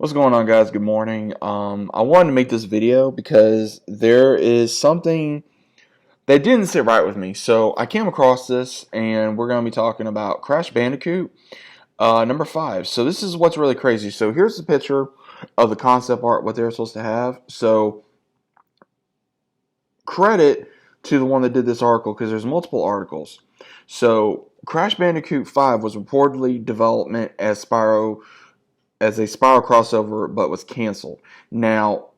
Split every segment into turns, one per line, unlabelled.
What's going on, guys? Good morning. I wanted to make this video because there is something that didn't sit right with me. So I came across this, and we're going to be talking about Crash Bandicoot number 5. So this is what's really crazy. So here's the picture of the concept art, what they're supposed to have. So credit to the one that did this article because there's multiple articles. So Crash Bandicoot 5 was reportedly development as a Spyro crossover, but was canceled. Now,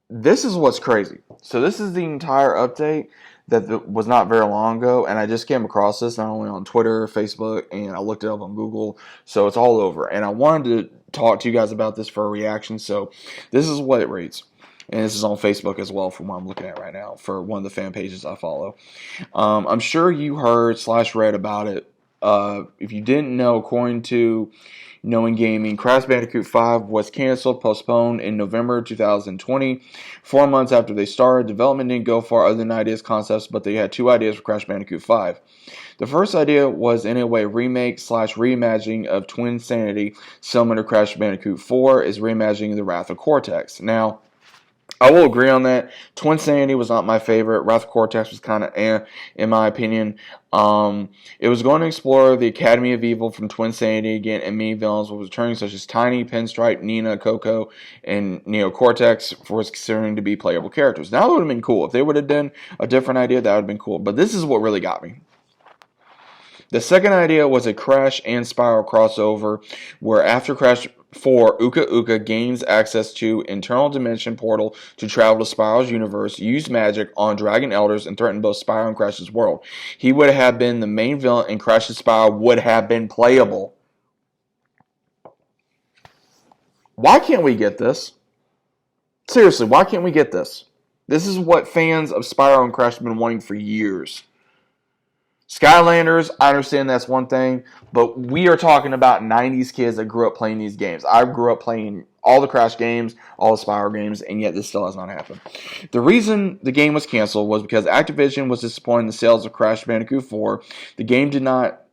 this is what's crazy. So this is the entire update that was not very long ago, and I just came across this not only on Twitter, Facebook, and I looked it up on Google, so it's all over. And I wanted to talk to you guys about this for a reaction, so this is what it reads. And this is on Facebook as well from what I'm looking at right now for one of the fan pages I follow. I'm sure you heard / read about it. If you didn't know, according to Knowing Gaming, Crash Bandicoot 5 was canceled, postponed in November 2020. 4 months after they started, development didn't go far other than ideas, concepts, but they had 2 ideas for Crash Bandicoot 5. The first idea was in a way remake / reimagining of Twin Sanity, similar to Crash Bandicoot 4 is reimagining the Wrath of Cortex. Now, I will agree on that. Twin Sanity was not my favorite. Wrath of Cortex was kind of in my opinion. It was going to explore the Academy of Evil from Twin Sanity again, and many villains were returning, such as Tiny, Pinstripe, Nina, Coco, and Neo Cortex was considering to be playable characters. Now, that would have been cool. If they would have done a different idea, that would have been cool. But this is what really got me. The second idea was a Crash and Spyro crossover, where after Crash 4, Uka Uka gains access to internal dimension portal to travel to Spyro's universe, use magic on Dragon Elders, and threaten both Spyro and Crash's world. He would have been the main villain, and Crash and Spyro would have been playable. Why can't we get this? Seriously, why can't we get this? This is what fans of Spyro and Crash have been wanting for years. Skylanders, I understand that's one thing, but we are talking about 90s kids that grew up playing these games. I grew up playing all the Crash games, all the Spyro games, and yet this still has not happened. The reason the game was canceled was because Activision was disappointed in the sales of Crash Bandicoot 4. The game did not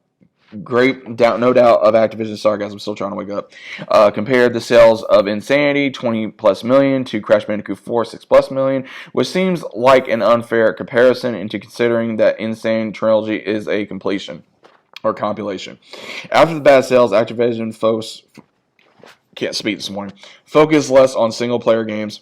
no doubt of Activision, sorry guys, I'm still trying to wake up, compared the sales of Insanity, 20 plus million, to Crash Bandicoot 4, 6 plus million, which seems like an unfair comparison into considering that Insane Trilogy is a completion or compilation. After the bad sales, Activision focused less on single player games,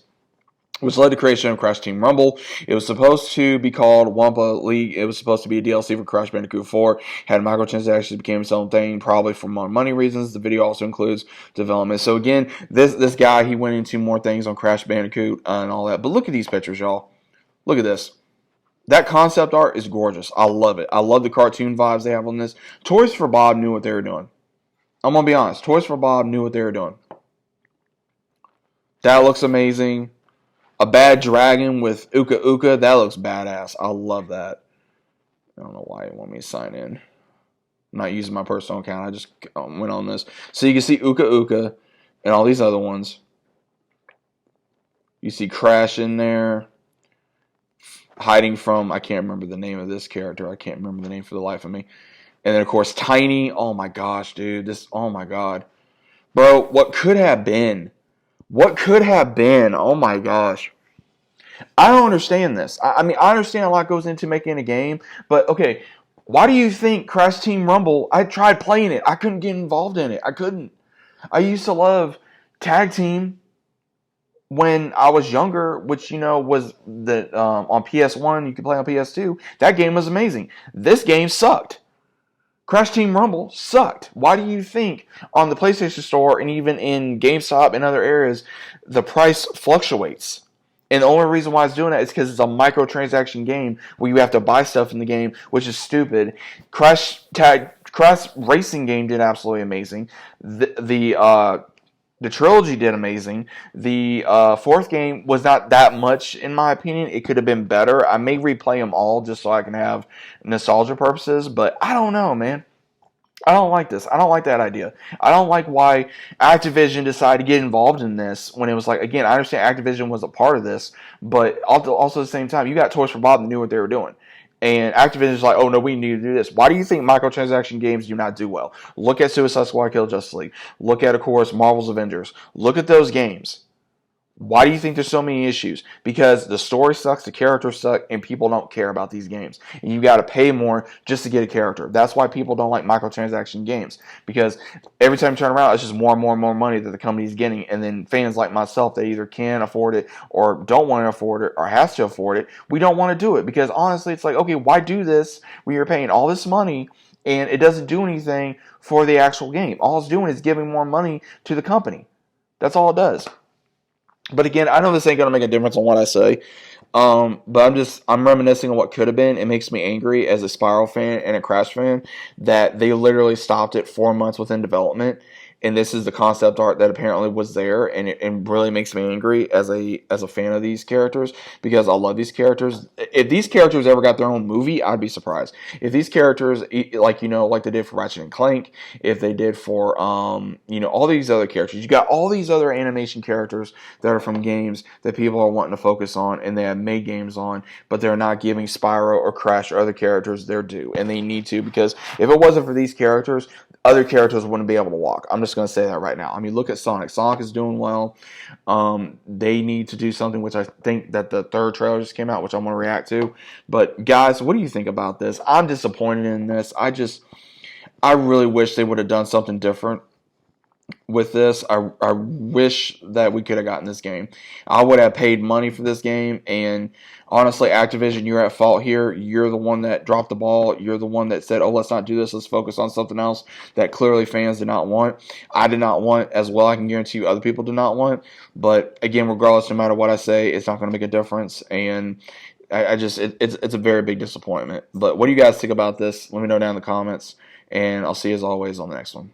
which led to creation of Crash Team Rumble. It was supposed to be called Wampa League. It was supposed to be a DLC for Crash Bandicoot 4. Had microtransactions, became its own thing, probably for more money reasons. The video also includes development. So again, this guy, he went into more things on Crash Bandicoot and all that. But look at these pictures, y'all. Look at this. That concept art is gorgeous. I love it. I love the cartoon vibes they have on this. Toys for Bob knew what they were doing. I'm going to be honest. Toys for Bob knew what they were doing. That looks amazing. A bad dragon with Uka Uka. That looks badass. I love that. I don't know why you want me to sign in. I'm not using my personal account. I just went on this. So you can see Uka Uka and all these other ones. You see Crash in there. Hiding from, I can't remember the name of this character. I can't remember the name for the life of me. And then, of course, Tiny. Oh, my gosh, dude. Oh, my God. Bro, what could have been? What could have been? Oh my gosh. I don't understand this. I mean, I understand a lot goes into making a game, but okay, why do you think Crash Team Rumble, I tried playing it. I couldn't get involved in it. I couldn't. I used to love Tag Team when I was younger, which, you know, was the on PS1, you could play on PS2. That game was amazing. This game sucked. Crash Team Rumble sucked. Why do you think on the PlayStation Store and even in GameStop and other areas, the price fluctuates? And the only reason why it's doing that is because it's a microtransaction game where you have to buy stuff in the game, which is stupid. Crash Racing game did absolutely amazing. The trilogy did amazing. The fourth game was not that much, in my opinion. It could have been better. I may replay them all just so I can have nostalgia purposes, but I don't know, man. I don't like this. I don't like that idea. I don't like why Activision decided to get involved in this when it was like, again, I understand Activision was a part of this, but also at the same time, you got Toys for Bob that knew what they were doing. And Activision's like, oh no, we need to do this. Why do you think microtransaction games do not do well? Look at Suicide Squad Kill Justice League. Look at, of course, Marvel's Avengers. Look at those games. Why do you think there's so many issues? Because the story sucks, the characters suck, and people don't care about these games. And you got to pay more just to get a character. That's why people don't like microtransaction games. Because every time you turn around, it's just more and more and more money that the company's getting. And then fans like myself, they either can afford it or don't want to afford it or has to afford it. We don't want to do it because honestly, it's like, okay, why do this when you're paying all this money and it doesn't do anything for the actual game? All it's doing is giving more money to the company. That's all it does. But again, I know this ain't gonna make a difference on what I say. But I'm reminiscing on what could have been. It makes me angry as a Spyro fan and a Crash fan that they literally stopped it 4 months within development. And this is the concept art that apparently was there, and it really makes me angry as a fan of these characters because I love these characters. If these characters ever got their own movie, I'd be surprised. If these characters, like they did for Ratchet and Clank, if they did for all these other characters, you got all these other animation characters that are from games that people are wanting to focus on, and they have made games on, but they're not giving Spyro or Crash or other characters their due, and they need to because if it wasn't for these characters, other characters wouldn't be able to walk. I'm just going to say that right now. I mean, look at Sonic. Sonic is doing well. They need to do something, which I think that the third trailer just came out, which I want to react to. But guys, what do you think about this? I'm disappointed in this. I really wish they would have done something different with this. I wish that we could have gotten this game. I would have paid money for this game, and honestly, Activision, you're at fault here. You're the one that dropped the ball. You're the one that said, oh, let's not do this. Let's focus on something else that clearly fans did not want. I did not want as well. I can guarantee you other people did not want. But again, regardless, no matter what I say, it's not going to make a difference. And it's a very big disappointment. But what do you guys think about this? Let me know down in the comments. And I'll see you as always on the next one.